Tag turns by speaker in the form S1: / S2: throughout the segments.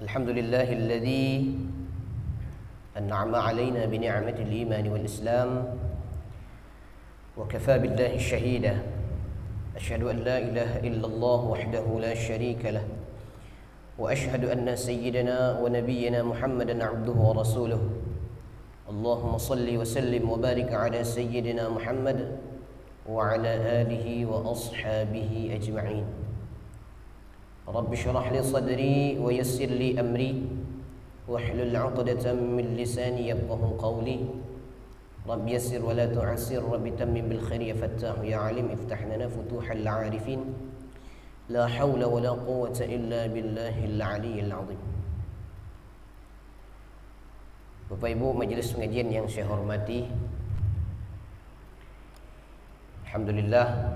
S1: الحمد لله الذي أنعم علينا بنعمة الإيمان والإسلام وكفى بالله شهيدا أشهد أن لا إله إلا الله وحده لا شريك له وأشهد أن سيدنا ونبينا محمدا عبده ورسوله اللهم صل وسلم وبارك على سيدنا محمد وعلى آله وأصحابه أجمعين رب اشرح لي صدري ويسر لي أمري واحلل عقدة من لساني يفقهوا قولي رب يسر ولا تعسر رب تمم بالخير يا فتاح يا عليم افتح لنا فتوح العارفين لا حول ولا قوة إلا بالله العلي العظيم. Bapak Ibu majelis pengajian yang saya hormati, alhamdulillah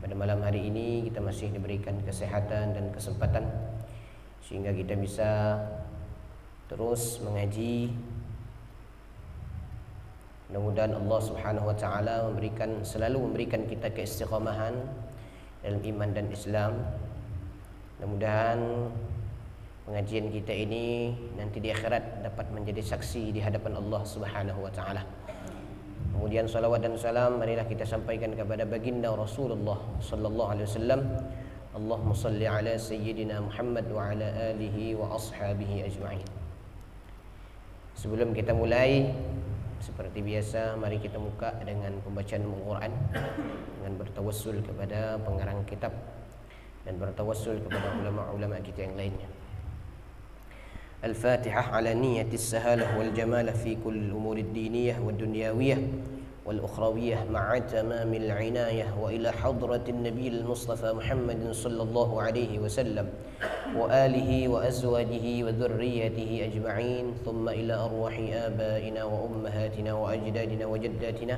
S1: pada malam hari ini kita masih diberikan kesehatan dan kesempatan sehingga kita bisa terus mengaji. Mudah-mudahan Allah Subhanahu wa taala selalu memberikan kita keistiqamahan dalam iman dan Islam. Mudah-mudahan pengajian kita ini nanti di akhirat dapat menjadi saksi di hadapan Allah Subhanahu wa taala. Kemudian salawat dan salam marilah kita sampaikan kepada baginda Rasulullah sallallahu alaihi wasallam. Allahumma salli ala sayyidina Muhammad wa ala alihi wa ashabihi ajma'in. Sebelum kita mulai, seperti biasa mari kita buka dengan pembacaan Al-Quran dengan bertawassul kepada pengarang kitab dan bertawassul kepada ulama-ulama kita yang lainnya. الفاتحة على نية السهالة والجمال في كل الأمور الدينية والدنيوية والأخروية مع تمام العناية وإلى حضرة النبي المصطفى محمد صلى الله عليه وسلم وآله وأزواجه وذريته أجمعين ثم إلى أرواح آبائنا وأمهاتنا وأجدادنا وجداتنا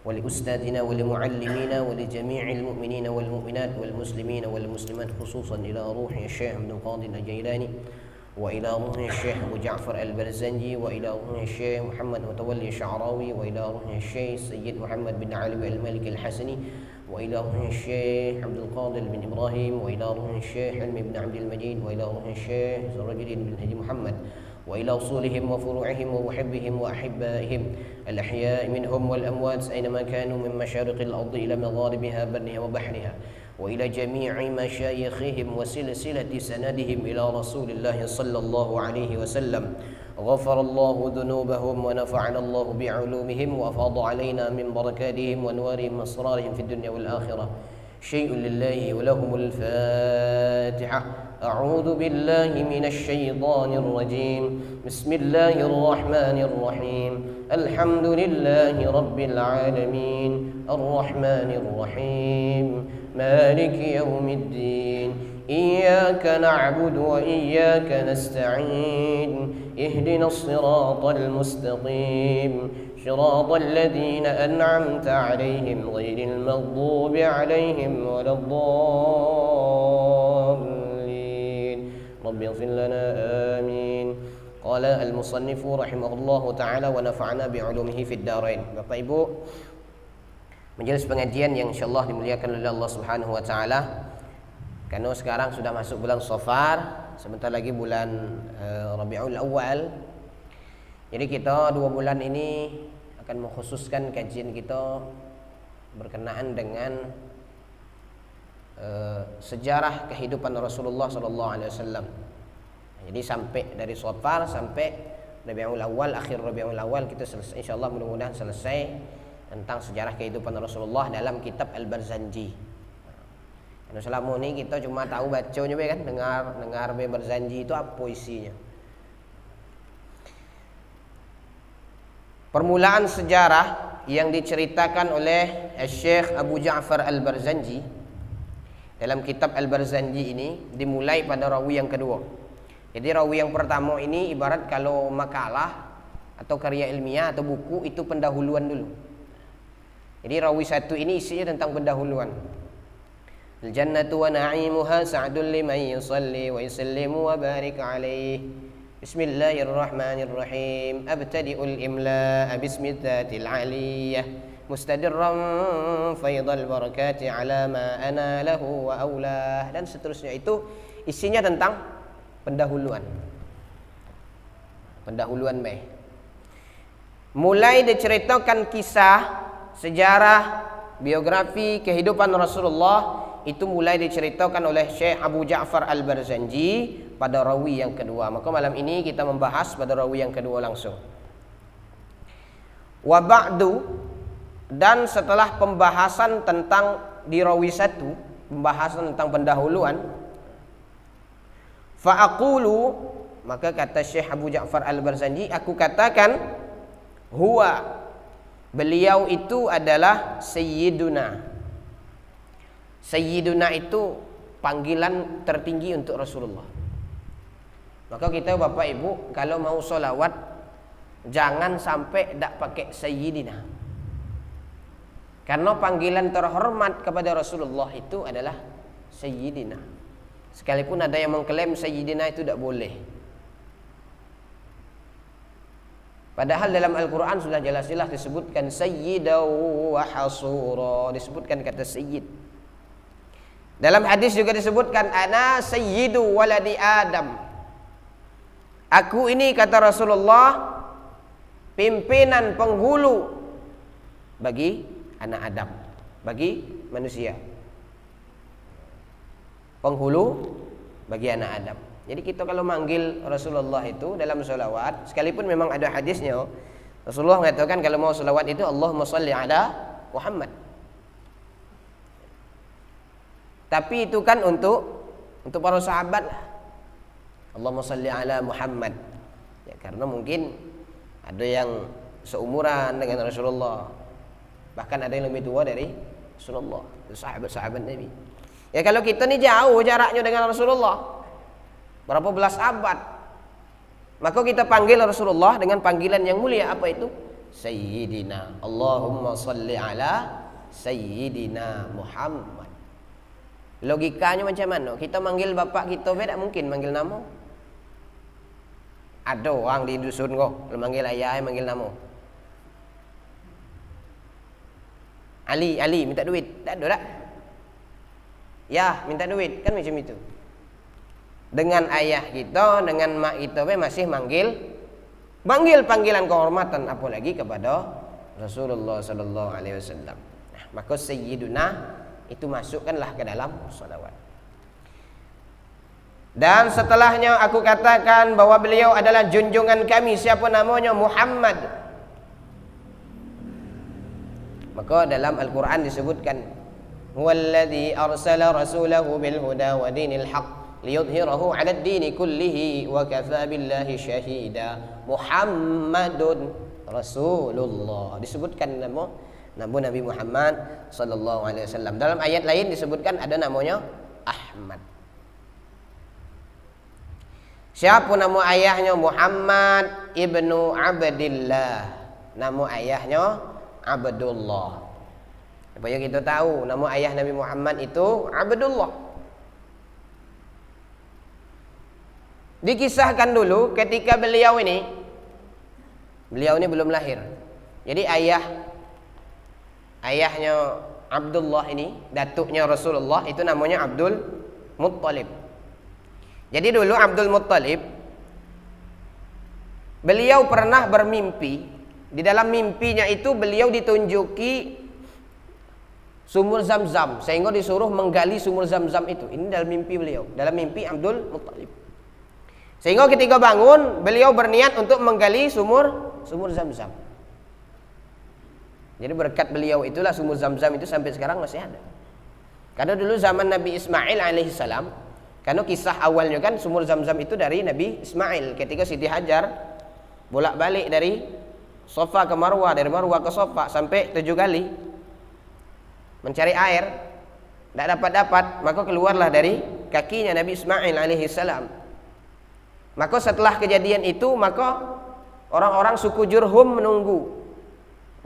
S1: ولأستاذنا ولمعلمينا ولجميع المؤمنين والمؤمنات والمسلمين والمسلمات خصوصا إلى روح الشيخ عبد القادر الجيلاني وإلى روح الشيخ أبو جعفر البرزنجي وإلى روح الشيخ محمد متولي الشعراوي وإلى روح الشيخ سيد محمد بن علوي المالك الحسني وإلى روح الشيخ عبد القادر بن إبراهيم وإلى روح الشيخ حلمي بن عبد المجيد وإلى روح الشيخ سراج الدين بن هدي محمد وإلى أصولهم وفروعهم ومحبهم وأحبائهم الأحياء منهم والأموات أينما كانوا من مشارق الأرض إلى مغاربها برها وبحرها وإلى جميع مشايخهم وسلسلة سندهم إلى رسول الله صلى الله عليه وسلم غفر الله ذنوبهم ونفعنا الله بعلومهم وأفاض علينا من بركاتهم وأنوارهم وأسرارهم في الدنيا والآخرة شيء لله ولهم الفاتحة أعوذ بالله من الشيطان الرجيم بسم الله الرحمن الرحيم الحمد لله رب العالمين الرحمن الرحيم مالك يوم الدين إياك نعبد وإياك نستعين اهدنا الصراط المستقيم صراط الذين أنعمت عليهم غير المغضوب عليهم ولا الضالين رب اغفر لنا آمين. قال المصنف رحمه الله تعالى ونفعنا بعلومه في الدارين. Bapak Ibu, majelis pengajian yang insyaallah dimuliakan oleh Allah Subhanahu wa taala. Karena sekarang sudah masuk bulan Safar, sebentar lagi bulan Rabiul Awal. Jadi kita 2 bulan ini akan mengkhususkan kajian kita berkenaan dengan sejarah kehidupan Rasulullah sallallahu alaihi wasallam. Jadi sampai dari Safar sampai Rabiul Awal, akhir Rabiul Awal kita selesai, insyaallah mudah-mudahan selesai tentang sejarah kehidupan Rasulullah dalam kitab Al-Barzanji. Karena selama ini kita cuma tahu bacanya kan, dengar Barzanji itu apa isinya. Permulaan sejarah yang diceritakan oleh Syekh Abu Ja'far Al-Barzanji dalam kitab Al-Barzanji ini dimulai pada rawi yang kedua. Jadi rawi yang pertama ini ibarat kalau makalah atau karya ilmiah atau buku itu pendahuluan dulu. Jadi rawi 1 ini isinya tentang pendahuluan. Al-jannatu wa na'imuha sa'dun liman yusalli wa yusallimu wa barik alaih. Bismillahirrahmanirrahim. Abtadi'ul imla'a bismi dzatil 'aliyyah. Mustadirran faidal barakati ala ma ana lahu wa aulah. Dan seterusnya itu isinya tentang pendahuluan. Pendahuluan baik. Mulai diceritakan kisah, sejarah, biografi, kehidupan Rasulullah itu mulai diceritakan oleh Syekh Abu Ja'far Al-Barzanji pada rawi yang kedua. Maka malam ini kita membahas pada rawi yang kedua langsung. Wa ba'du, dan setelah pembahasan tentang di rawi satu, pembahasan tentang pendahuluan, fa'aqulu, maka kata Syekh Abu Ja'far Al-Barzanji, aku katakan, huwa, beliau itu adalah Sayyiduna. Sayyiduna itu panggilan tertinggi untuk Rasulullah. Maka kita Bapak Ibu kalau mau solawat jangan sampai tak pakai Sayyidina. Karena panggilan terhormat kepada Rasulullah itu adalah Sayyidina. Sekalipun ada yang mengklaim Sayyidina itu tak boleh. Padahal dalam Al-Quran sudah jelas-jelas disebutkan Sayyidaw wa hasura, disebutkan kata Sayyid. Dalam hadis juga disebutkan ana sayyidu waladi Adam. Aku ini kata Rasulullah pimpinan penghulu bagi anak Adam, bagi manusia. Penghulu bagi anak Adam. Jadi kita kalau manggil Rasulullah itu dalam salawat, sekalipun memang ada hadisnya, Rasulullah mengatakan kalau mau salawat itu Allahumma salli ala Muhammad. Tapi itu kan untuk para sahabat lah. Allahumma salli ala Muhammad. Ya, karena mungkin ada yang seumuran dengan Rasulullah. Bahkan ada yang lebih tua dari Rasulullah, sahabat-sahabat Nabi. Ya kalau kita ni jauh jaraknya dengan Rasulullah, berapa belas abad, maka kita panggil Rasulullah dengan panggilan yang mulia. Apa itu? Sayyidina. Allahumma salli ala Sayyidina Muhammad. Logikanya macam mana? Kita manggil bapak kita tak mungkin manggil nama. Ada orang di dusun kau kalau manggil ayah manggil nama Ali, Ali minta duit. Tak ada tak? Ya minta duit, kan macam itu. Dengan ayah kita, dengan mak kita masih manggil panggilan kehormatan, apalagi kepada Rasulullah sallallahu alaihi wasallam. Nah, maka Sayyiduna itu masukkanlah ke dalam salawat. Dan setelahnya aku katakan bahwa beliau adalah junjungan kami. Siapa namanya? Muhammad. Maka dalam Al-Quran disebutkan, huwallazi arsala rasulahu bil huda wa dinil haqq liyudhhirahu 'ala ad-dini kullihi wa kafa billahi syahida. Muhammadun Rasulullah. Disebutkan nama Nabi Muhammad sallallahu alaihi wasallam. Dalam ayat lain disebutkan ada namanya Ahmad. Siapa nama ayahnya? Muhammad ibnu Abdillah. Nama ayahnya Abdullah. Supaya kita tahu nama ayah Nabi Muhammad itu Abdullah. Dikisahkan dulu ketika beliau ini belum lahir. Jadi ayahnya Abdullah ini, datuknya Rasulullah, itu namanya Abdul Muttalib. Jadi dulu Abdul Muttalib, beliau pernah bermimpi. Di dalam mimpinya itu beliau ditunjuki sumur Zam-Zam, sehingga disuruh menggali sumur Zam-Zam itu. Ini dalam mimpi beliau, dalam mimpi Abdul Muttalib. Sehingga ketika bangun, beliau berniat untuk menggali sumur Zam-Zam. Jadi berkat beliau itulah sumur Zam-Zam itu sampai sekarang masih ada. Karena dulu zaman Nabi Ismail alaihissalam, karena kisah awalnya kan sumur Zam-Zam itu dari Nabi Ismail ketika Siti Hajar bolak-balik dari Safa ke Marwah, dari Marwah ke Safa sampai 7 kali mencari air, tidak dapat, maka keluarlah dari kakinya Nabi Ismail alaihissalam. Maka setelah kejadian itu, maka orang-orang suku Jurhum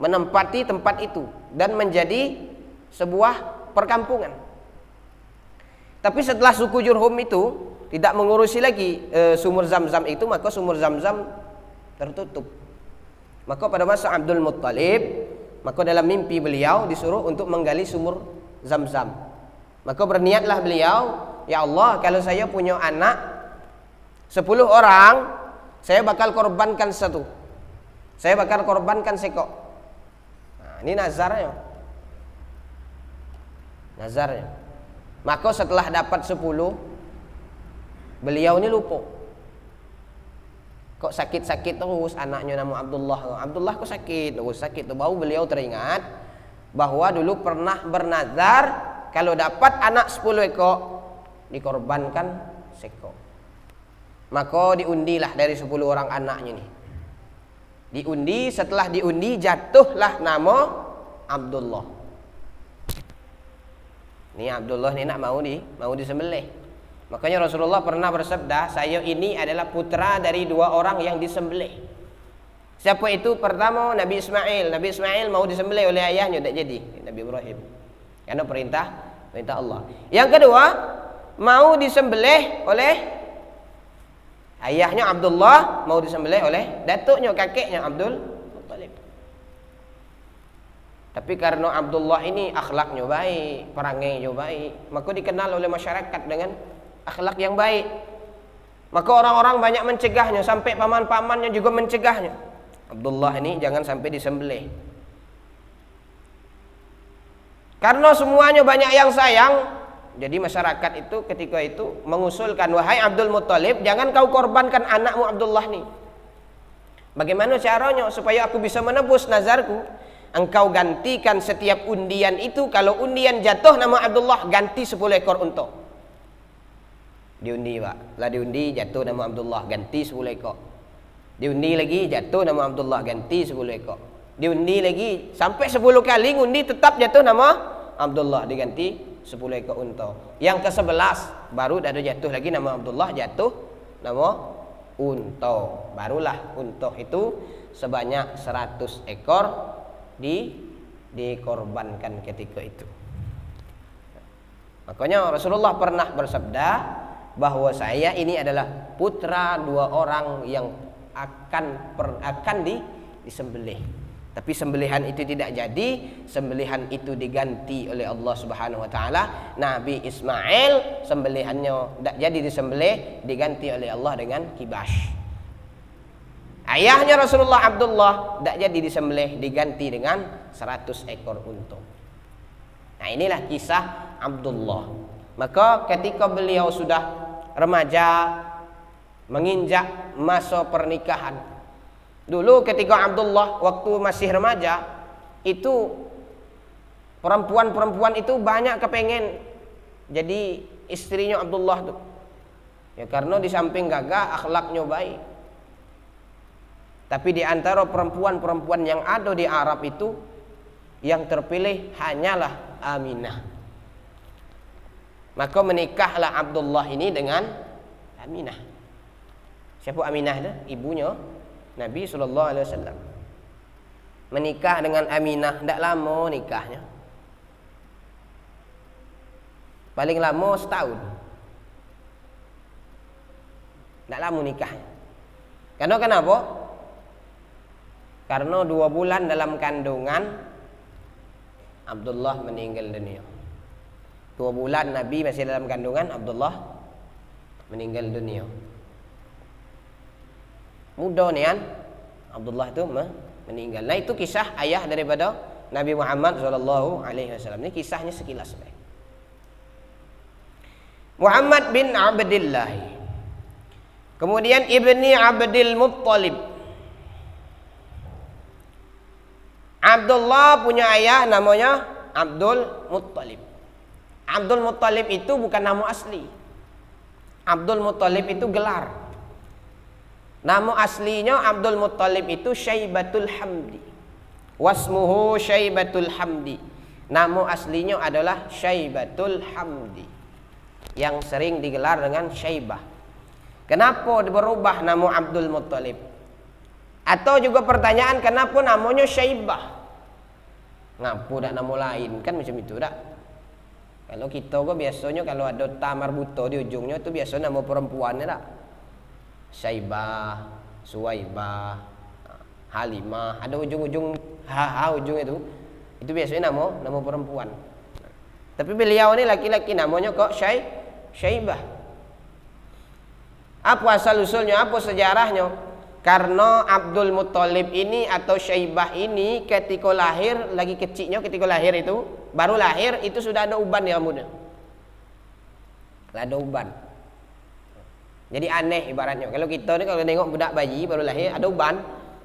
S1: menempati tempat itu dan menjadi sebuah perkampungan. Tapi setelah suku Jurhum itu tidak mengurusi lagi sumur Zam-Zam itu, maka sumur Zam-Zam tertutup. Maka pada masa Abdul Muttalib, maka dalam mimpi beliau disuruh untuk menggali sumur Zam-Zam. Maka berniatlah beliau, ya Allah, kalau saya punya anak 10 orang, saya bakal korbankan satu. Saya bakal korbankan sekok. Nah, ini nazarnya. Nazarnya. Maka setelah dapat 10, beliau ini lupa. Kok sakit-sakit terus anaknya nama Abdullah. Abdullah kok sakit terus, sakit terus. Baru beliau teringat bahwa dulu pernah bernazar kalau dapat anak 10 ekor dikorbankan sekok. Maka diundilah dari 10 orang anaknya nih. Diundi, setelah diundi jatuhlah nama Abdullah. Ini Abdullah ini nak mau disembelih. Makanya Rasulullah pernah bersabda, saya ini adalah putra dari 2 orang yang disembelih. Siapa itu? Pertama Nabi Ismail. Nabi Ismail mau disembelih oleh ayahnya, tidak jadi. Nabi Ibrahim. Karena perintah Allah. Yang kedua, mau disembelih oleh ayahnya Abdullah, mau disembelih oleh datuknya, kakeknya Abdul Muttalib. Tapi karena Abdullah ini akhlaknya baik, perangainya baik, maka dikenal oleh masyarakat dengan akhlak yang baik. Maka orang-orang banyak mencegahnya, sampai paman-pamannya juga mencegahnya. Abdullah ini jangan sampai disembelih. Karena semuanya banyak yang sayang, jadi masyarakat itu ketika itu mengusulkan, wahai Abdul Muttalib, jangan kau korbankan anakmu Abdullah nih. Bagaimana caranya supaya aku bisa menebus nazarku? Engkau gantikan setiap undian itu, kalau undian jatuh nama Abdullah, ganti 10 ekor unta. Diundi Pak, lah diundi jatuh nama Abdullah, ganti 10 ekor. Diundi lagi jatuh nama Abdullah, ganti 10 ekor. Diundi lagi sampai 10 kali ngundi tetap jatuh nama Abdullah, diganti 10 ekor unta. Yang ke-11 baru ada jatuh lagi nama Abdullah, jatuh nama unta. Barulah unta itu sebanyak 100 ekor dikorbankan ketika itu. Makanya Rasulullah pernah bersabda bahwa saya ini adalah putra 2 orang yang akan disembelih. Tapi sembelihan itu tidak jadi, sembelihan itu diganti oleh Allah Subhanahu wa taala. Nabi Ismail sembelihannya tidak jadi disembelih, diganti oleh Allah dengan kibash. Ayahnya Rasulullah Abdullah tidak jadi disembelih, diganti dengan 100 ekor unta. Nah, inilah kisah Abdullah. Maka ketika beliau sudah remaja, menginjak masa pernikahan. Dulu ketika Abdullah waktu masih remaja, itu perempuan-perempuan itu banyak kepengen jadi istrinya Abdullah tuh. Ya karena di samping gagah, akhlaknya baik. Tapi di antara perempuan-perempuan yang ada di Arab itu, yang terpilih hanyalah Aminah. Maka menikahlah Abdullah ini dengan Aminah. Siapa Aminah itu? Ibunya Nabi SAW. Menikah dengan Aminah, tidak lama nikahnya. Paling lama setahun. Tidak lama nikahnya. Karena kenapa? Karena 2 bulan dalam kandungan Abdullah meninggal dunia. 2 bulan Nabi masih dalam kandungan, Abdullah meninggal dunia. Muda nih kan Abdullah itu meninggal. Nah itu kisah ayah daripada Nabi Muhammad SAW. Ini kisahnya sekilas. Muhammad bin Abdillah, kemudian ibni Abdul Muttalib. Abdullah punya ayah namanya Abdul Muttalib. Abdul Muttalib itu bukan nama asli. Abdul Muttalib itu gelar. Nama aslinya Abdul Muttalib itu Syaibatul Hamdi. Wasmuhu Syaibatul Hamdi. Nama aslinya adalah Syaibatul Hamdi, yang sering digelar dengan Syaibah. Kenapa berubah nama Abdul Muttalib? Atau juga pertanyaan, kenapa namanya Syaibah? Ngapa tak nama lain? Kan macam itu tak? Kalau kita kok biasanya kalau ada ta marbuto di ujungnya itu biasa nama perempuannya tak? Syaibah, Suwaibah, Halimah, ada ujung-ujung ujung itu biasanya nama perempuan. Tapi beliau ini laki-laki, namanya kok Syaibah. Apa asal usulnya? Apa sejarahnya? Karena Abdul Muttalib ini atau Syaibah ini ketika lahir, lagi kecilnya ketika lahir itu, baru lahir itu sudah ada uban di rambutnya. Ada uban. Jadi aneh ibaratnya. Kalau kita ni kalau tengok budak bayi baru lahir ada uban,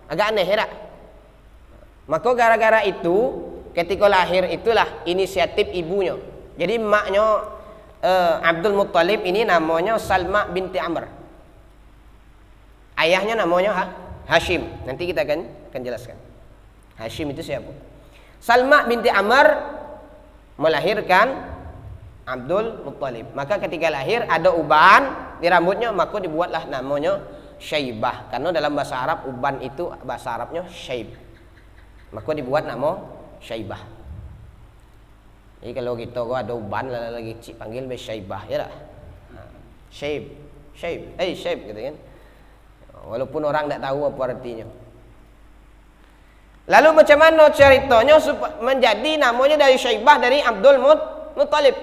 S1: agak aneh ya tak? Maka gara-gara itu ketika lahir itulah inisiatif ibunya. Jadi maknya Abdul Muttalib ini namanya Salma binti Amr. Ayahnya namanya Hashim. Nanti kita akan jelaskan. Hashim itu siapa? Salma binti Amr melahirkan Abdul Muttalib. Maka ketika lahir ada uban di rambutnya, maka dibuatlah namanya Syaibah. Karena dalam bahasa Arab uban itu bahasa Arabnya syaib. Maka dibuat nama Syaibah. Jadi kalau kita ada uban lagi cik panggil be Syaibah ya tak? Syaib, syaib gitu kan. Walaupun orang tak tahu apa artinya. Lalu macam mana ceritanya menjadi namanya dari Syaibah dari Abdul Muttalib?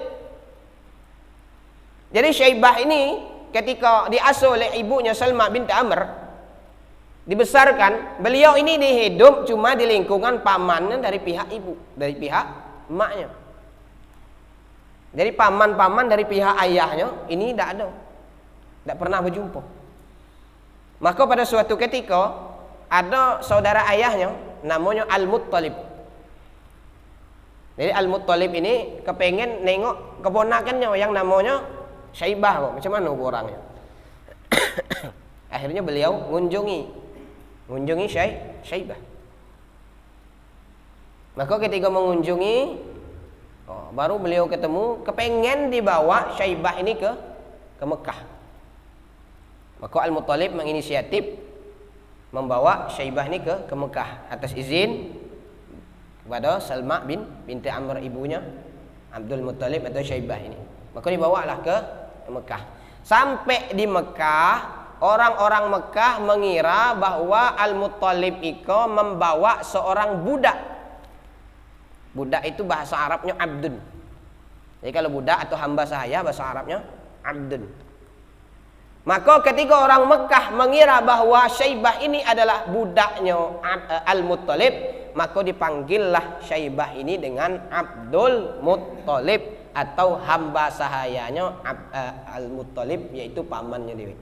S1: Jadi Syaibah ini ketika diasuh oleh ibunya Salma binti Amr, dibesarkan, beliau ini dihidup cuma di lingkungan pamannya dari pihak ibu, dari pihak emaknya. Jadi paman-paman dari pihak ayahnya ini tidak ada, tidak pernah berjumpa. Maka pada suatu ketika ada saudara ayahnya namanya Al-Muttalib. Jadi Al-Muttalib ini kepengen nengok keponakannya yang namanya Syaibah kok. Macam mana orangnya? Akhirnya beliau mengunjungi Syaibah. Maka ketika mengunjungi, baru beliau ketemu, kepengen dibawa Syaibah ini ke Mekah. Maka Al-Muttalib menginisiatif membawa Syaibah ini ke Mekah atas izin kepada Salma binti Amr ibunya Abdul Muttalib atau Syaibah ini. Maka dibawalah ke Mekah. Sampai di Mekah, orang-orang Mekah mengira bahwa Al-Muttalib itu membawa seorang budak. Budak itu bahasa Arabnya abdun. Jadi kalau budak atau hamba sahaya bahasa Arabnya abdun. Maka ketika orang Mekah mengira bahwa Syaibah ini adalah budaknya Al-Muttalib, maka dipanggillah Syaibah ini dengan Abdul Muttalib atau hamba sahayanya Al-Muttalib, yaitu pamannya Dewi.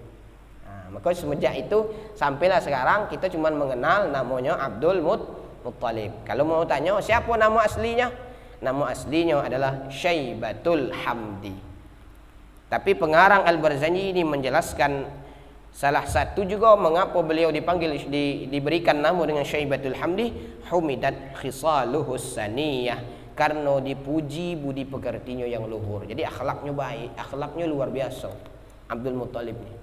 S1: Maka semenjak itu sampailah sekarang kita cuma mengenal namanya Abdul Muttalib. Kalau mau tanya siapa nama aslinya? Nama aslinya adalah Syaibatul Hamdi. Tapi pengarang Al-Barzanji ini menjelaskan salah satu juga mengapa beliau diberikan nama dengan Syaibatul Hamdi, humidat khisaluhus saniyah, karena dipuji budi pekertinya yang luhur. Jadi akhlaknya baik, akhlaknya luar biasa Abdul Muttalib ini.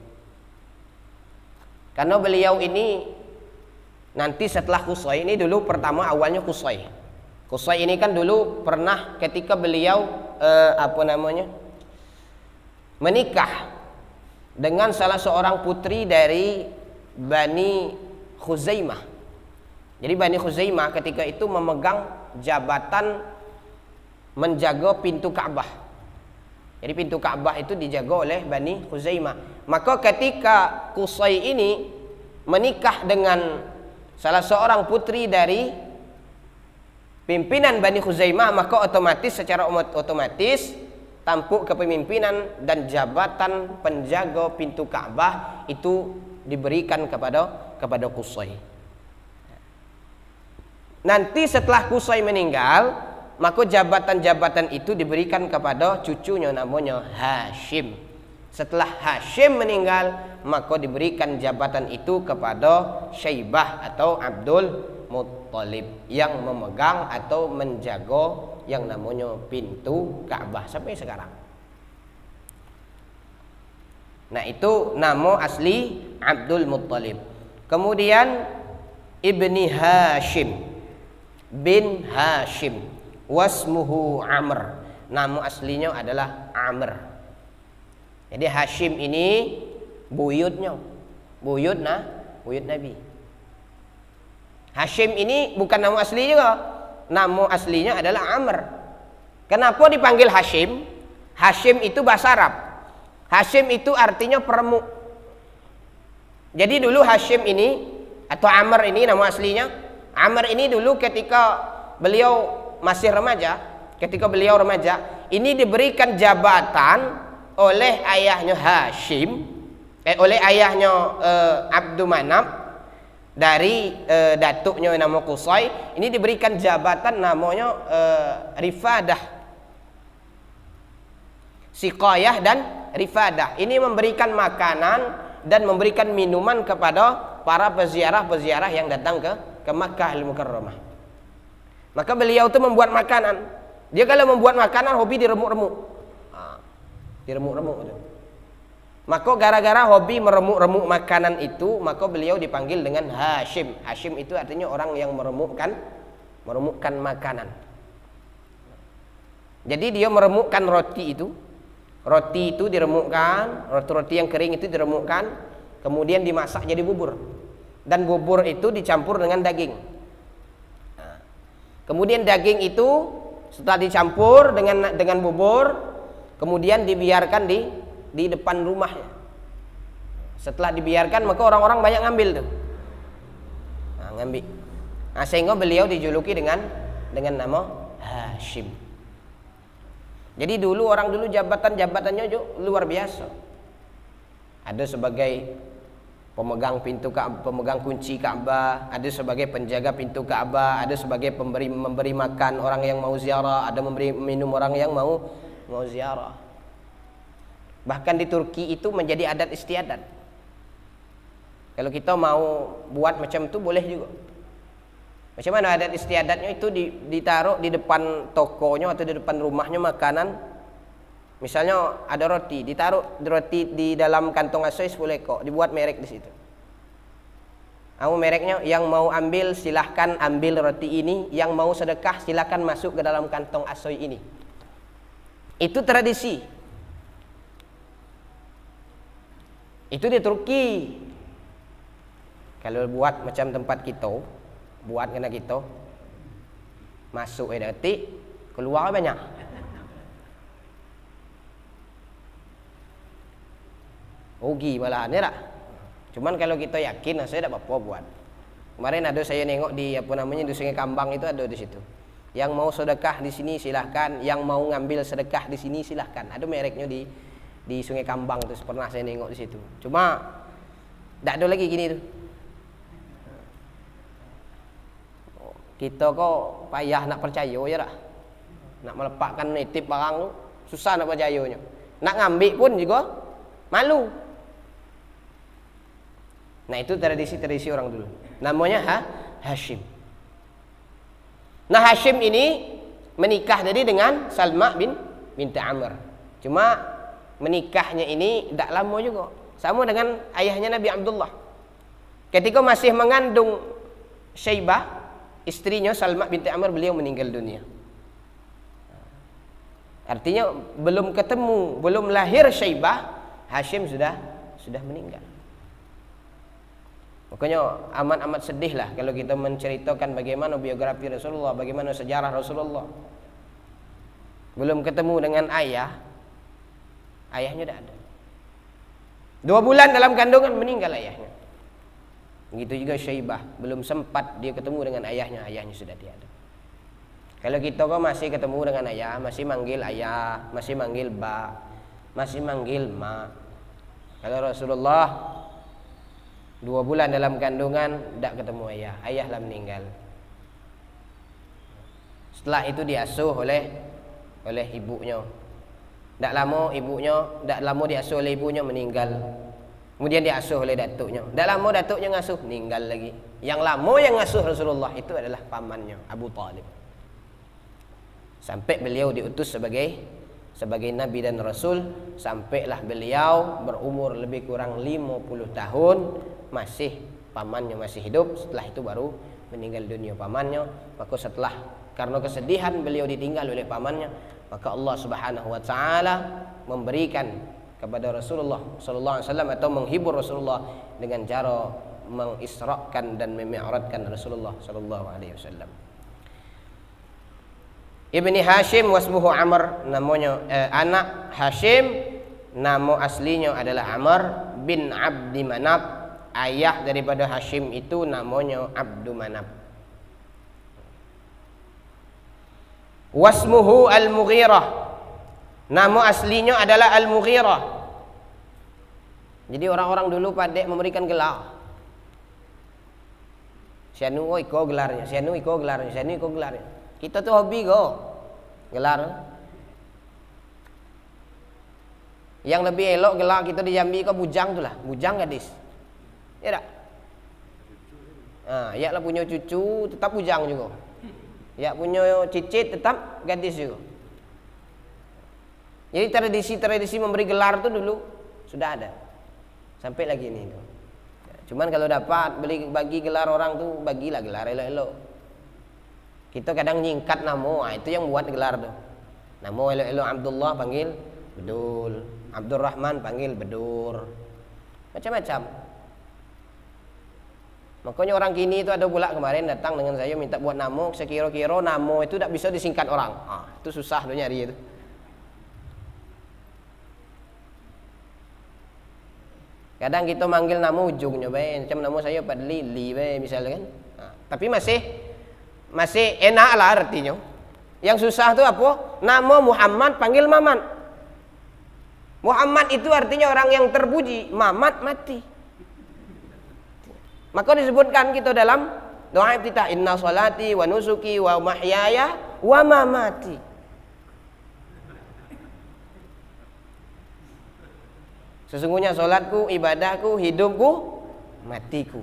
S1: Karena beliau ini nanti setelah Qusay ini dulu pertama awalnya Qusay. Qusay ini kan dulu pernah ketika beliau menikah dengan salah seorang putri dari Bani Khuzaimah. Jadi Bani Khuzaimah ketika itu memegang jabatan menjaga pintu Ka'bah. Jadi pintu Ka'bah itu dijaga oleh Bani Khuzaimah. Maka ketika Qusay ini menikah dengan salah seorang putri dari pimpinan Bani Khuzaimah, maka secara otomatis tampuk kepemimpinan dan jabatan penjaga pintu Ka'bah itu diberikan kepada Qusay. Nanti setelah Qusay meninggal, maka jabatan-jabatan itu diberikan kepada cucunya namanya Hashim. Setelah Hashim meninggal, maka diberikan jabatan itu kepada Syaibah atau Abdul Muttalib yang memegang atau menjaga yang namanya pintu Ka'bah sampai sekarang. Nah, itu nama asli Abdul Muttalib. Kemudian Ibni Hashim bin Hashim, wasmuhu Amr, nama aslinya adalah Amr. Jadi Hashim ini buyut Nabi. Hashim ini bukan nama asli juga, nama aslinya adalah Amr. Kenapa dipanggil Hashim? Hashim itu bahasa Arab. Hashim itu artinya peremuk. Jadi dulu Hashim ini atau Amr ini nama aslinya. Amr ini dulu ketika beliau masih remaja, ini diberikan jabatan oleh ayahnya Hashim, oleh ayahnya Abdul Manaf dari datuknya nama Qusay. Ini diberikan jabatan namanya Rifadah, Siqayah dan Rifadah. Ini memberikan makanan dan memberikan minuman kepada para peziarah-peziarah yang datang ke Makkah Al-Mukarramah. Maka beliau itu membuat makanan. Dia kalau membuat makanan hobi diremuk-remuk. Diremuk-remuk itu. Maka gara-gara hobi meremuk-remuk makanan itu, maka beliau dipanggil dengan Hashim. Hashim itu artinya orang yang meremukkan makanan. Jadi dia meremukkan roti itu. Roti itu diremukkan, roti yang kering itu diremukkan, kemudian dimasak jadi bubur. Dan bubur itu dicampur dengan daging. Kemudian daging itu setelah dicampur dengan bubur, kemudian dibiarkan di depan rumahnya. Setelah dibiarkan, maka orang-orang banyak ngambil tuh. Ngambil. Sehingga beliau dijuluki dengan nama Hashim. Jadi dulu orang dulu jabatannya juga luar biasa. Ada sebagai pemegang pintu Ka'bah, pemegang kunci Ka'bah, ada sebagai penjaga pintu Ka'bah, ada sebagai memberi makan orang yang mau ziarah, ada memberi minum orang yang mau ziarah. Bahkan di Turki itu menjadi adat istiadat. Kalau kita mau buat macam itu boleh juga. Macam mana adat istiadatnya itu ditaruh di depan tokonya atau di depan rumahnya makanan. Misalnya ada roti, ditaruh roti di dalam kantong asoy 10 ekor, dibuat merek di situ. Mereknya yang mau ambil silahkan ambil roti ini, yang mau sedekah silahkan masuk ke dalam kantong asoy ini. Itu tradisi. Itu di Turki. Kalau buat macam tempat kita, buat kena kita masuk detik keluar banyak. Rugi malahan ya tak? Cuman kalau kita yakin saya tak apa-apa buat. Kemarin ada saya nengok di di Sungai Kambang itu ada di situ. Yang mau sedekah di sini silahkan, yang mau ngambil sedekah di sini silahkan. Ada mereknya di Sungai Kambang itu, pernah saya nengok di situ. Cuma tak ada lagi gini tuh. Kita kok payah nak percaya ya tak? Nak melepaskan nitip barang tu susah nak percayanya. Nak ngambil pun juga malu. Nah itu tradisi-tradisi orang dulu. Namanya Hashim. Nah Hashim ini menikah jadi dengan Salma binti Amr. Cuma menikahnya ini tidak lama juga. Sama dengan ayahnya Nabi Abdullah. Ketika masih mengandung Syaibah, istrinya Salma binti Amr, beliau meninggal dunia. Artinya belum ketemu, belum lahir Syaibah, Hashim sudah meninggal. Makanya amat sedih lah kalau kita menceritakan bagaimana biografi Rasulullah, bagaimana sejarah Rasulullah. Belum ketemu dengan ayahnya tidak ada. 2 bulan dalam kandungan meninggal ayahnya. Begitu juga Syaibah, belum sempat dia ketemu dengan ayahnya sudah tiada. Kalau kita kok masih ketemu dengan ayah, masih manggil ayah, masih manggil ba, masih manggil ma. Kalau Rasulullah 2 bulan dalam kandungan tidak ketemu ayahlah meninggal. Setelah itu diasuh oleh ibunya. Tidak lama diasuh oleh ibunya meninggal. Kemudian diasuh oleh datuknya. Tidak lama datuknya ngasuh, meninggal lagi. Yang lama yang ngasuh Rasulullah itu adalah pamannya, Abu Talib. Sampai beliau diutus sebagai Nabi dan Rasul. Sampailah beliau berumur lebih kurang 50 tahun. Pamannya masih hidup. Setelah itu baru meninggal dunia pamannya. Maka karena kesedihan beliau ditinggal oleh pamannya, maka Allah Subhanahu wa taala memberikan kepada Rasulullah sallallahu alaihi wasallam atau menghibur Rasulullah dengan cara mengisrakan dan memi'rajkan Rasulullah sallallahu alaihi wasallam. Ibni Hashim wasmuhu Amr, namanya anak Hashim, nama aslinya adalah Amr bin Abdi Manaf ayah daripada Hashim itu namanya Abdu Manaf. Wasmuhu Al-Mughirah, nama aslinya adalah Al-Mughirah. Jadi orang-orang dulu pada memberikan gelar. Sianu iko gelarnya, sianu iko gelarnya, sianu iko gelarnya. Kita tuh hobi gelar. Yang lebih elok gelar kita di Jambi kok bujang tuh lah, bujang gadis. Ya tak? Ya lah punya cucu tetap bujang juga. Ya punya cicit tetap gadis juga. Jadi tradisi-tradisi memberi gelar tuh dulu sudah ada. Sampai lagi ini tuh. Cuman kalau dapat bagi gelar orang tuh bagilah gelar elok-elok. Kita kadang nyingkat nama, itu yang buat gelar tuh. Nama elok-elok Abdullah panggil Bedul, Abdurrahman panggil Bedur. Macam-macam. Makanya orang kini itu ada pula kemarin datang dengan saya minta buat nama, sekira-kira nama itu tak bisa disingkat orang. Itu susah tuh nyari itu. Kadang kita manggil nama ujungnya baik, macam nama saya Padli, Li baik misalnya kan. Tapi masih enak lah artinya. Yang susah tuh apa? Nama Muhammad panggil Mamat. Muhammad itu artinya orang yang terpuji, Mamat mati. Maka disebutkan kita dalam doa iftitah, inna salati wa nusuki wa mahyaya wa mamati. Sesungguhnya solatku, ibadahku, hidupku, matiku.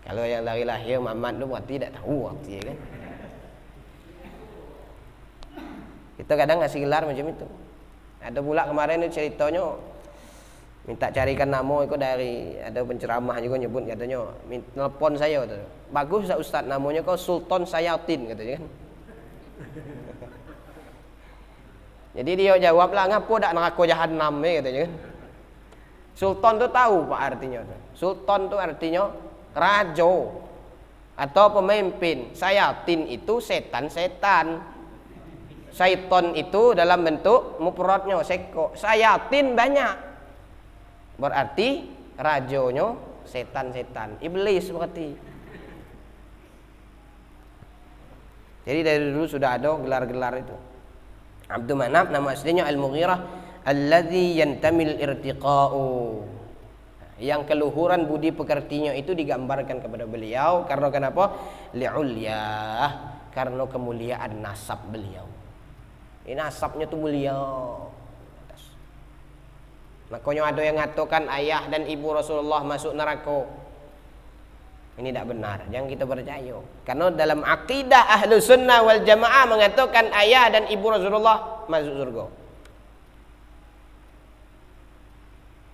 S1: Kalau yang dari lahir Mamat tu mati tak tahu arti kan. Kita kadang ngasih gelar macam itu. Ada pula kemarin itu ceritanya minta carikan nama itu dari ada penceramah juga nyebut katanya, telepon saya tu. Bagus tak Ustaz, namanya kau Sultan Sayatin katanya kan. Jadi dia jawablah, ngapo dak neraka jahanam katanya kan. Sultan tu tahu pak artinya tu. Sultan tu artinya raja atau pemimpin. Sayatin itu setan-setan. Syaiton itu dalam bentuk mufradnya seko. Sayatin banyak. Berarti rajonya setan-setan. Iblis berarti. Jadi dari dulu sudah ada gelar-gelar itu. Abdul Manaf nama aslinya Al-Mughirah alladzi yantamil irtiqa'u. Yang keluhuran budi pekertinya itu digambarkan kepada beliau karena kenapa? Li'ulyah, karena kemuliaan nasab beliau. Ini nasabnya tuh mulia. Makanya ada yang mengatakan ayah dan ibu Rasulullah masuk neraka. Ini tidak benar, jangan kita percaya. Karena dalam akidah ahlu sunnah wal jamaah mengatakan ayah dan ibu Rasulullah masuk surga.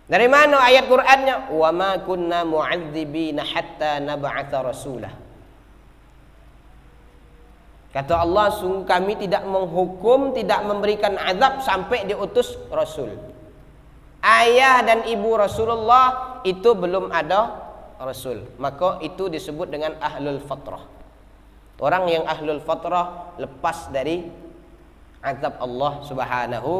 S1: Dari mana ayat Qur'annya? Wa ma kunna mu'adzibina hatta nab'atha rasulah. Kata Allah, sungguh kami tidak menghukum, tidak memberikan azab sampai diutus Rasul. Ayah dan ibu Rasulullah itu belum ada Rasul. Maka itu disebut dengan ahlul fatrah. Orang yang ahlul fatrah lepas dari azab Allah subhanahu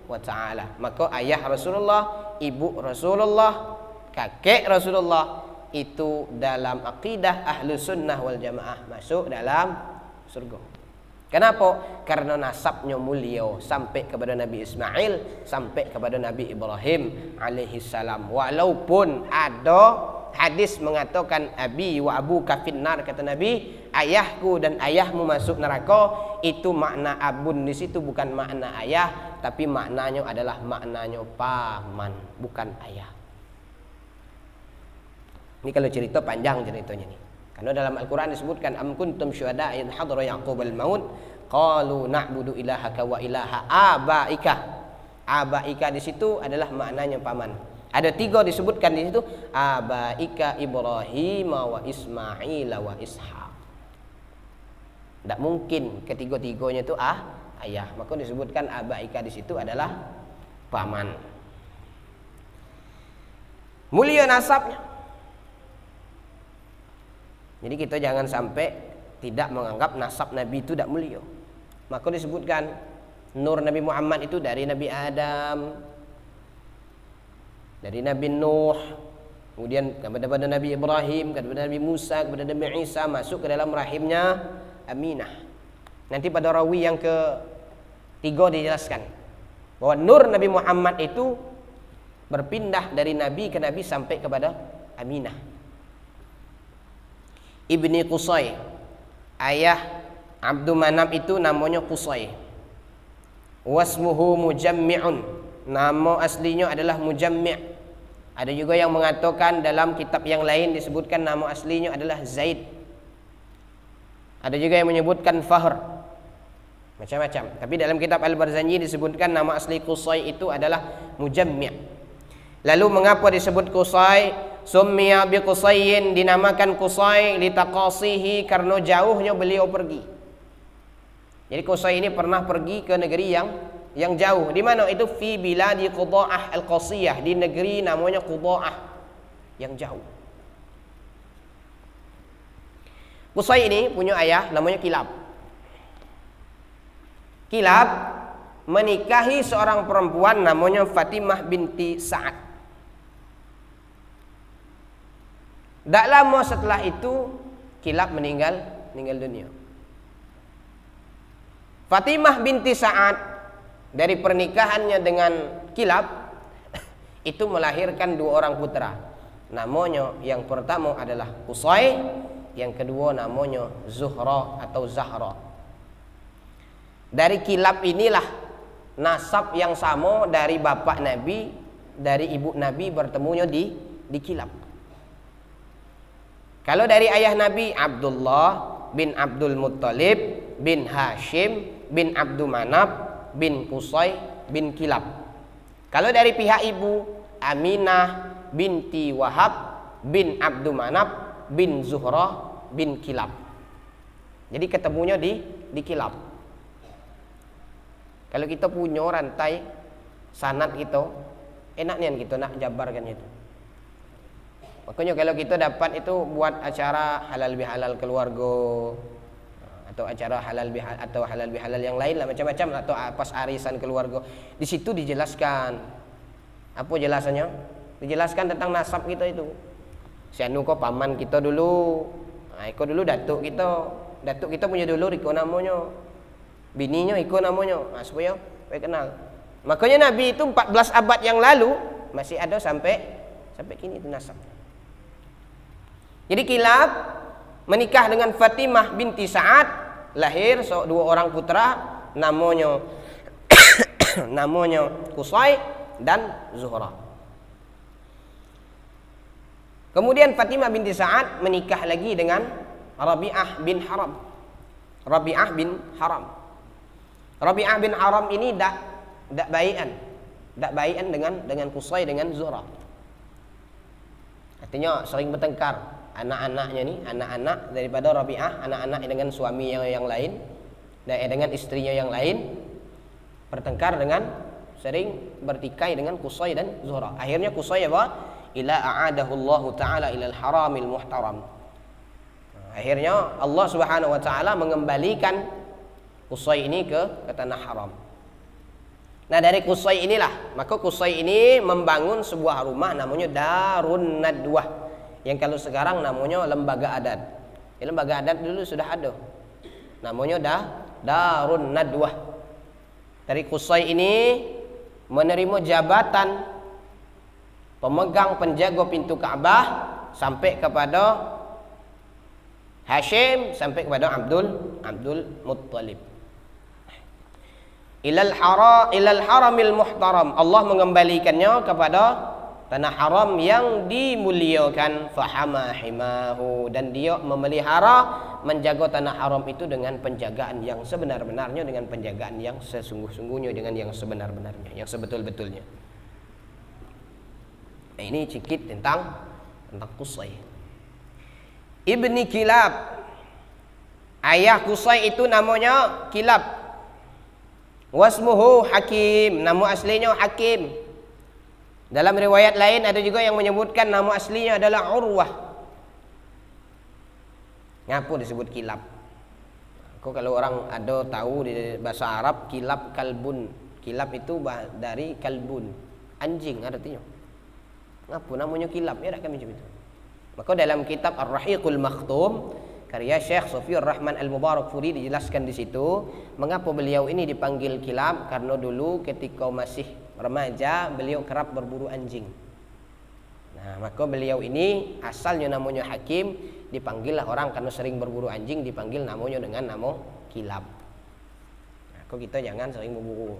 S1: wa ta'ala. Maka ayah Rasulullah, ibu Rasulullah, kakek Rasulullah itu dalam akidah ahlu sunnah wal jamaah masuk dalam surga. Kenapa? Karena nasabnya mulia sampai kepada Nabi Ismail, sampai kepada Nabi Ibrahim alaihi salam. Walaupun ada hadis mengatakan abi wa abu kafinnar, kata Nabi, ayahku dan ayahmu masuk neraka, itu makna abun di situ bukan makna ayah, tapi maknanya adalah maknanya paman, bukan ayah. Ini kalau cerita panjang ceritanya nih. Karena dalam Al-Quran disebutkan am kuntum syuhada idh hadara yaqub al-maut qalu na'budu ilahaka wa ilaha abaika. Abaika di situ adalah maknanya paman. Ada 3 disebutkan di situ, abaika Ibrahim wa Ismail wa Ishaq. Tidak mungkin ketiga-tiganya itu ayah. Maka disebutkan abaika di situ adalah paman. Mulia nasabnya. Jadi kita jangan sampai tidak menganggap nasab Nabi itu tidak mulia. Maka disebutkan Nur Nabi Muhammad itu dari Nabi Adam, dari Nabi Nuh, kemudian kepada Nabi Ibrahim, kepada Nabi Musa, kepada Nabi Isa, masuk ke dalam rahimnya Aminah. Nanti pada rawi yang ketiga dijelaskan bahwa nur Nabi Muhammad itu berpindah dari Nabi ke Nabi sampai kepada Aminah. Ibni Qusay, ayah Abdul Manaf itu namanya Qusay. Wasmuhu Mujammi'un, nama aslinya adalah Mujammi'. Ada juga yang mengatakan dalam kitab yang lain disebutkan nama aslinya adalah Zaid. Ada juga yang menyebutkan Fahr. Macam-macam. Tapi dalam kitab Al-Barzanji disebutkan nama asli Qusay itu adalah Mujammi'. Lalu mengapa disebut Qusay? Summiya bi Qusayyin, dinamakan Qusay litaqasihi, karena jauhnya beliau pergi. Jadi Qusay ini pernah pergi ke negeri yang jauh. Di mana itu? Fi biladi Qudha'ah al-Qasiyah, di negeri namanya Qudha'ah yang jauh. Qusay ini punya ayah namanya Kilab. Kilab menikahi seorang perempuan namanya Fatimah binti Sa'ad. Tak lama setelah itu Kilab meninggal dunia. Fatimah binti Sa'ad dari pernikahannya dengan Kilab itu melahirkan 2 orang putra. Namanya yang pertama adalah Qusay, yang kedua namanya Zuhra atau Zahra. Dari Kilab inilah nasab yang sama dari bapak Nabi, dari ibu Nabi bertemunya di Kilab. Kalau dari ayah Nabi, Abdullah bin Abdul Muttalib bin Hashim bin Abdul Manaf bin Qusay bin Kilab. Kalau dari pihak ibu, Aminah binti Wahab bin Abdul Manaf bin Zuhra bin Kilab. Jadi ketemunya di Kilab. Kalau kita punya rantai sanad kita, enaknya kita nak jabarkan itu. Makanya kalau kita dapat itu buat acara halal bihalal keluarga, atau acara halal bihalal yang lain lah, macam-macam, atau pas arisan keluarga, di situ dijelaskan. Apa jelasannya? Dijelaskan tentang nasab kita itu. Si anu kok paman kita dulu, iko dulu datuk kita punya dulu iko namanya, bininya iko namanya, supaya kenal. Makanya Nabi itu 14 abad yang lalu masih ada sampai kini itu nasab. Jadi Kilab menikah dengan Fatimah binti Sa'ad, lahir 2 orang putra, namanya Qusay dan Zuhra. Kemudian Fatimah binti Sa'ad menikah lagi dengan Rabi'ah bin Haram. Rabi'ah bin Haram ini dak baian dengan Qusay dengan Zuhra. Artinya sering bertengkar. Anak-anaknya nih, anak-anak daripada Rabi'ah, anak-anak dengan suami yang lain, dengan istrinya yang lain, bertengkar dengan, sering bertikai dengan Qusay dan Zuhra. Akhirnya Qusay apa? Ila a'adahu Allah Ta'ala ilal haramil muhtaram. Akhirnya Allah Subhanahu wa Ta'ala mengembalikan Qusay ini ke tanah haram. Nah, dari Qusay inilah, maka Qusay ini membangun sebuah rumah namanya Darun Nadwah, yang kalau sekarang namanya lembaga adat. Lembaga adat dulu sudah ada, namanya Darun Nadwah. Dari Qusay ini menerima jabatan pemegang penjaga pintu Ka'bah sampai kepada Hashim, sampai kepada Abdul Muttalib. Ilal haramil muhtaram, Allah mengembalikannya kepada tanah haram yang dimuliakan. Fahama himahu, dan dia memelihara, menjaga tanah haram itu dengan penjagaan yang sebenar-benarnya, dengan penjagaan yang sesungguh-sungguhnya, dengan yang sebenar-benarnya, yang sebetul-betulnya. Nah, ini sedikit tentang Qusay. Ibni Kilab, ayah Qusay itu namanya Kilab. Wasmuhu Hakim, nama aslinya Hakim. Dalam riwayat lain ada juga yang menyebutkan nama aslinya adalah Urwah. Ngapa disebut Kilab? Maka kalau orang ada tahu di bahasa Arab kilab kalbun. Kilab itu dari kalbun, anjing artinya. Ngapa namanya kilab? Ya tak kami macam itu. Maka dalam kitab Ar-Rahiqul Makhtum karya Syekh Sofiyur Rahman Al-Mubarakfuri dijelaskan di situ mengapa beliau ini dipanggil kilab, karena dulu ketika masih remaja beliau kerap berburu anjing. Nah, maka beliau ini asalnya namanya Hakim, dipanggillah orang karena sering berburu anjing dipanggil namanya dengan nama kilab. Nah, kok kita jangan sering berburu,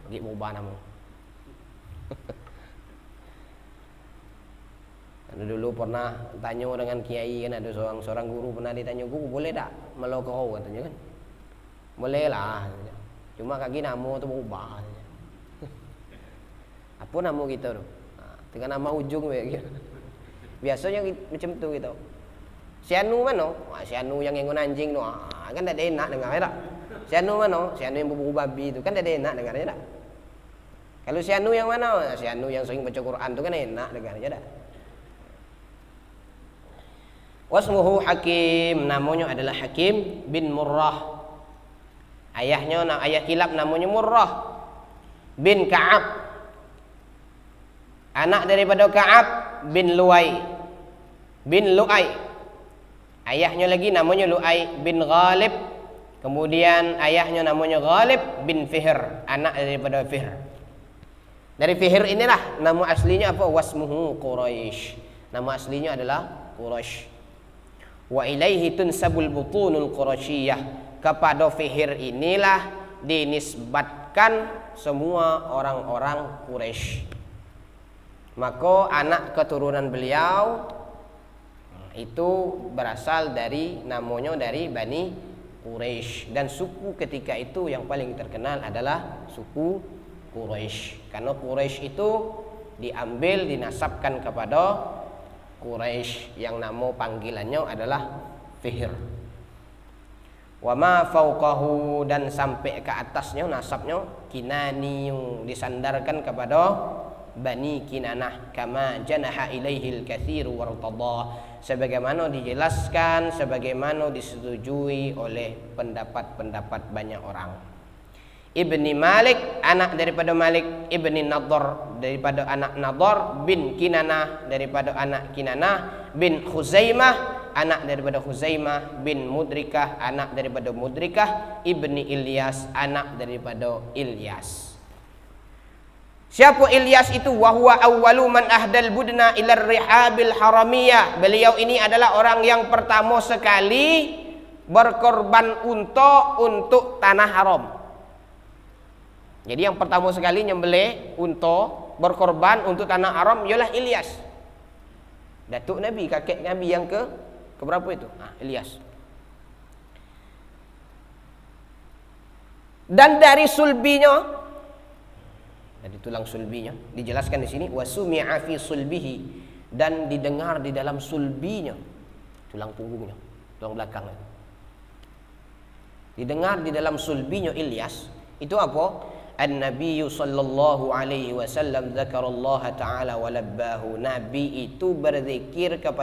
S1: pergi mubah nama. Dulu pernah tanya dengan kiai kan, ada seorang guru pernah ditanya, guru boleh tak melau kau katanya kan, boleh lah, cuma kaki nama tu berubah. Apa nama kita tu? Dengan nama ujung biasanya macam tu gitu. Si Anu mana? Si Anu yang ngon anjing tu, kan tak ada enak dengar tak? Si Anu mana? Si Anu yang berburu babi tu kan tak ada enak dengar tak? Kalau si Anu yang mana? Si Anu yang sering baca Quran tu kan enak dengar tak? Wasmuhu Hakim, namanya adalah Hakim bin Murrah. Ayah kilab namanya Murrah bin Ka'ab. Anak daripada Ka'ab bin Lu'ay bin Lu'ay. Ayahnya lagi namanya Lu'ay bin Ghalib. Kemudian ayahnya namanya Ghalib bin Fihr, anak daripada Fihr. Dari Fihr inilah nama aslinya apa? Wasmuhu Quraisy. Nama aslinya adalah Quraisy. Wa ilaihi tunsabul butunul qurasyiyah. Kepada Fihr inilah dinisbatkan semua orang-orang Quraisy. Maka anak keturunan beliau itu berasal dari namanya dari Bani Quraisy, dan suku ketika itu yang paling terkenal adalah suku Quraisy. Karena Quraisy itu diambil dinasabkan kepada Quraisy yang nama panggilannya adalah Fihr. Wa ma fauqahu, dan sampai ke atasnya nasabnya Kinani, disandarkan kepada Bani Kinanah, kama janaha ilaihil katsiru wartada, sebagaimana dijelaskan, sebagaimana disetujui oleh pendapat-pendapat banyak orang. Ibni Malik, anak daripada Malik, Ibni Nadhr, daripada anak Nadhr, bin Kinanah, daripada anak Kinanah, bin Khuzaimah, anak daripada Khuzaimah, bin Mudrikah, anak daripada Mudrikah, Ibni Ilyas, anak daripada Ilyas. Siapa Ilyas itu? Wahwa awwalu man ahdal budna ila rihabil haramiyah. Beliau ini adalah orang yang pertama sekali berkorban unta untuk tanah haram. Jadi yang pertama sekali nyembelih unta berkorban untuk tanah haram ialah Ilyas. Datuk Nabi, kakek Nabi yang ke berapa itu? Ilyas. Dan dari sulbinya, dari tulang sulbinya dijelaskan di sini, wasumi'a fi sulbihi, dan didengar di dalam sulbinya, tulang punggungnya, tulang belakangnya. Didengar di dalam sulbinya Ilyas. Itu apa? An-Nabi sallallahu alaihi wasallam dzakarallaha ta'ala wa labbahu. Nabi itu berzikir kepada